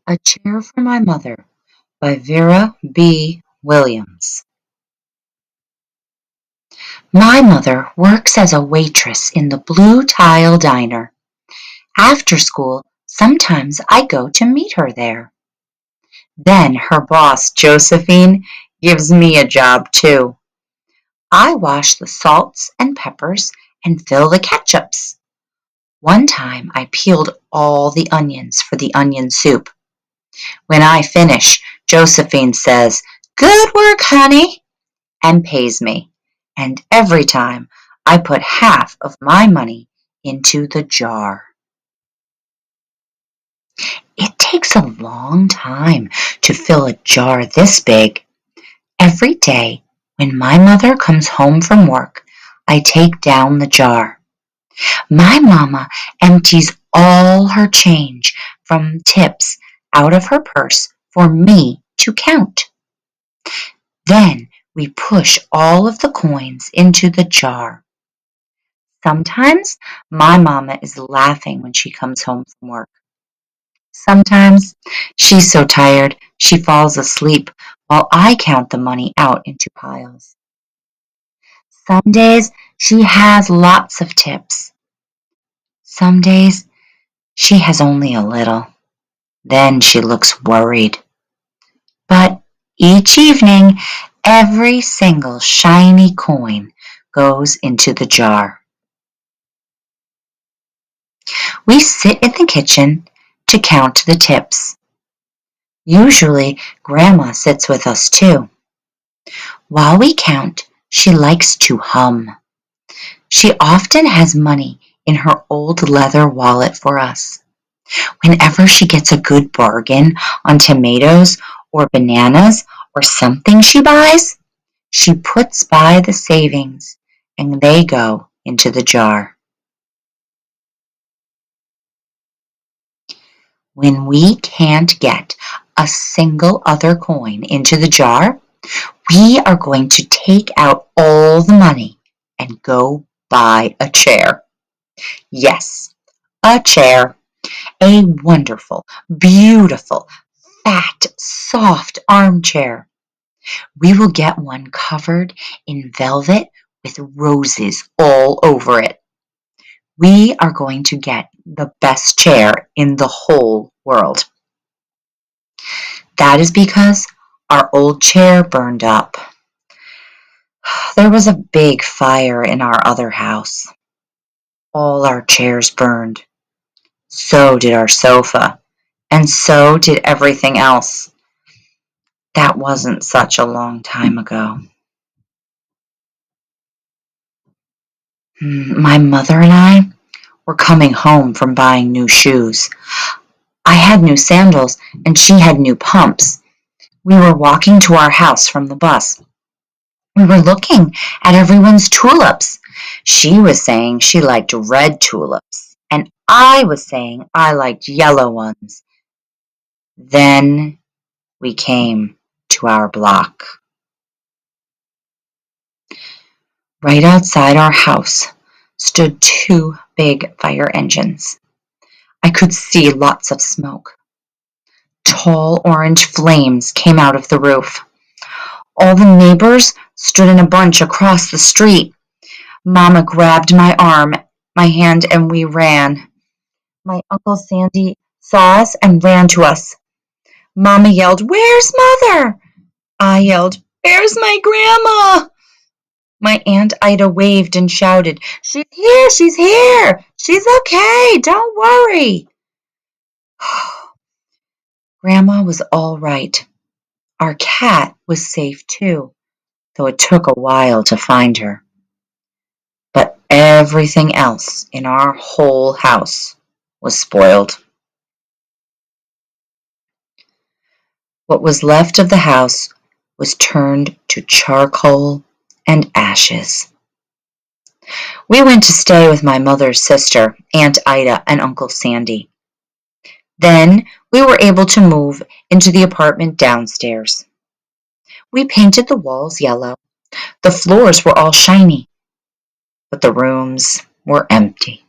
A Chair for My Mother by Vera B. Williams. My mother works as a waitress in the Blue Tile Diner. After school, sometimes I go to meet her there. Then her boss, Josephine, gives me a job too. I wash the salts and peppers and fill the ketchups. One time I peeled all the onions for the onion soup. When I finish, Josephine says, "Good work, honey," and pays me. And every time I put half of my money into the jar. It takes a long time to fill a jar this big. Every day when my mother comes home from work, I take down the jar. My mama empties all her change from tips out of her purse for me to count. Then we push all of the coins into the jar. Sometimes my mama is laughing when she comes home from work. Sometimes she's so tired she falls asleep while I count the money out into piles. Some days she has lots of tips. Some days she has only a little. Then she looks worried. But each evening, every single shiny coin goes into the jar. We sit in the kitchen to count the tips. Usually, Grandma sits with us too. While we count, she likes to hum. She often has money in her old leather wallet for us. Whenever she gets a good bargain on tomatoes or bananas or something she buys, she puts by the savings and they go into the jar. When we can't get a single other coin into the jar, we are going to take out all the money and go buy a chair. Yes, a chair. A wonderful, beautiful, fat, soft armchair. We will get one covered in velvet with roses all over it. We are going to get the best chair in the whole world. That is because our old chair burned up. There was a big fire in our other house. All our chairs burned. So did our sofa, and so did everything else. That wasn't such a long time ago. My mother and I were coming home from buying new shoes. I had new sandals, and she had new pumps. We were walking to our house from the bus. We were looking at everyone's tulips. She was saying she liked red tulips, and I was saying I liked yellow ones. Then we came to our block. Right outside our house stood two big fire engines. I could see lots of smoke. Tall orange flames came out of the roof. All the neighbors stood in a bunch across the street. Mama grabbed my hand, and we ran. My Uncle Sandy saw us and ran to us. Mama yelled, "Where's Mother?" I yelled, "Where's my grandma?" My Aunt Ida waved and shouted, "She's here, she's here. She's okay, don't worry." Grandma was all right. Our cat was safe too, though it took a while to find her. But everything else in our whole house was spoiled. What was left of the house was turned to charcoal and ashes. We went to stay with my mother's sister, Aunt Ida, and Uncle Sandy. Then we were able to move into the apartment downstairs. We painted the walls yellow. The floors were all shiny, but the rooms were empty.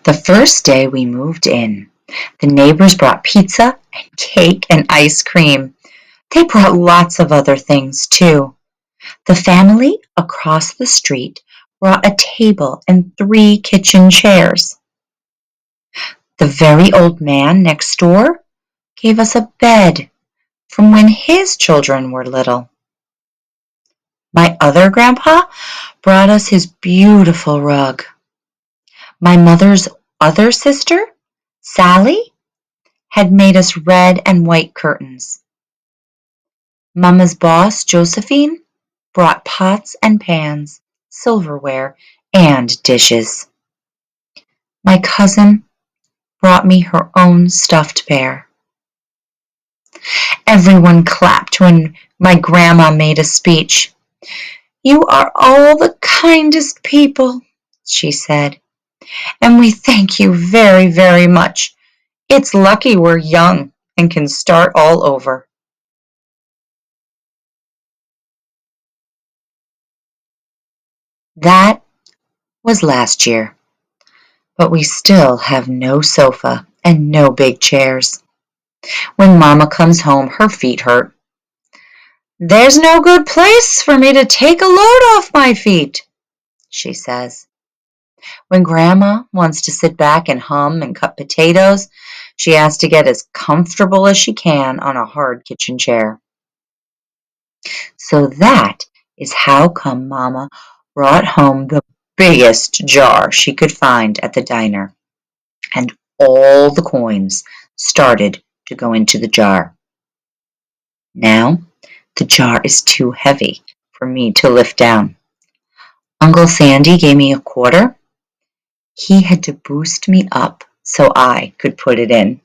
The first day we moved in, the neighbors brought pizza and cake and ice cream. They brought lots of other things too. The family across the street brought a table and 3 kitchen chairs. The very old man next door gave us a bed from when his children were little. My other grandpa brought us his beautiful rug. My mother's other sister, Sally, had made us red and white curtains. Mama's boss, Josephine, brought pots and pans, silverware, and dishes. My cousin brought me her own stuffed bear. Everyone clapped when my grandma made a speech. "You are all the kindest people," she said, "and we thank you very, very much. It's lucky we're young and can start all over." That was last year, but we still have no sofa and no big chairs. When Mama comes home, her feet hurt. "There's no good place for me to take a load off my feet," she says. When Grandma wants to sit back and hum and cut potatoes, she has to get as comfortable as she can on a hard kitchen chair. So that is how come Mama brought home the biggest jar she could find at the diner, and all the coins started to go into the jar. Now the jar is too heavy for me to lift down. Uncle Sandy gave me a quarter. He had to boost me up so I could put it in.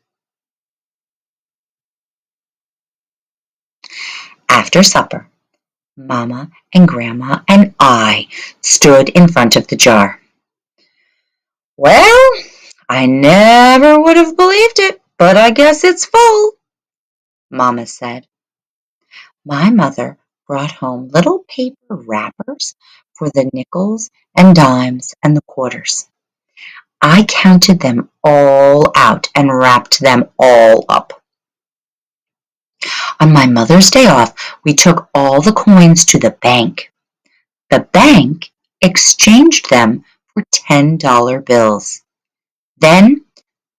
After supper, Mama and Grandma and I stood in front of the jar. "Well, I never would have believed it, but I guess it's full," Mama said. My mother brought home little paper wrappers for the nickels and dimes and the quarters. I counted them all out and wrapped them all up. On my Mother's Day off, we took all the coins to the bank. The bank exchanged them for $10 bills. Then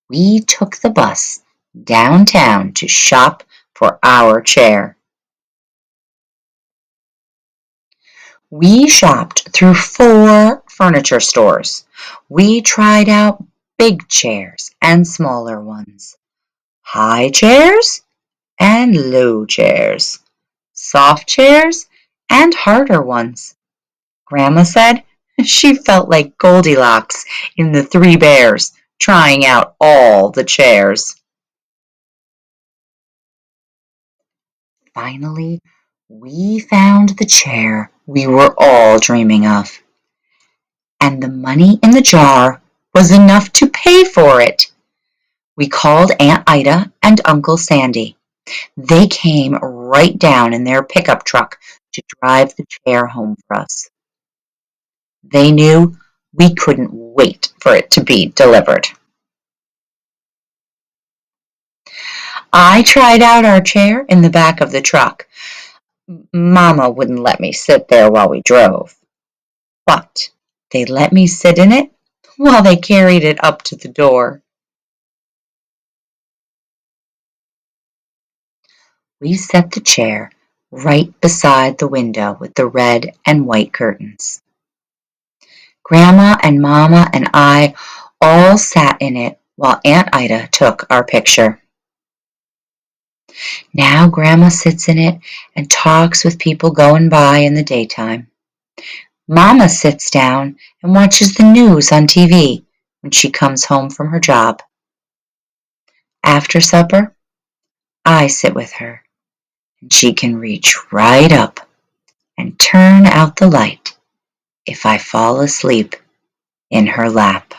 we took the bus downtown to shop for our chair. We shopped through 4 furniture stores. We tried out big chairs and smaller ones, high chairs and low chairs, soft chairs and harder ones. Grandma said she felt like Goldilocks in the 3 Bears, trying out all the chairs. Finally, we found the chair we were all dreaming of, and the money in the jar was enough to pay for it. We called Aunt Ida and Uncle Sandy. They came right down in their pickup truck to drive the chair home for us. They knew we couldn't wait for it to be delivered. I tried out our chair in the back of the truck. Mama wouldn't let me sit there while we drove, but they let me sit in it while they carried it up to the door. We set the chair right beside the window with the red and white curtains. Grandma and Mama and I all sat in it while Aunt Ida took our picture. Now Grandma sits in it and talks with people going by in the daytime. Mama sits down and watches the news on TV when she comes home from her job. After supper, I sit with her, and she can reach right up and turn out the light if I fall asleep in her lap.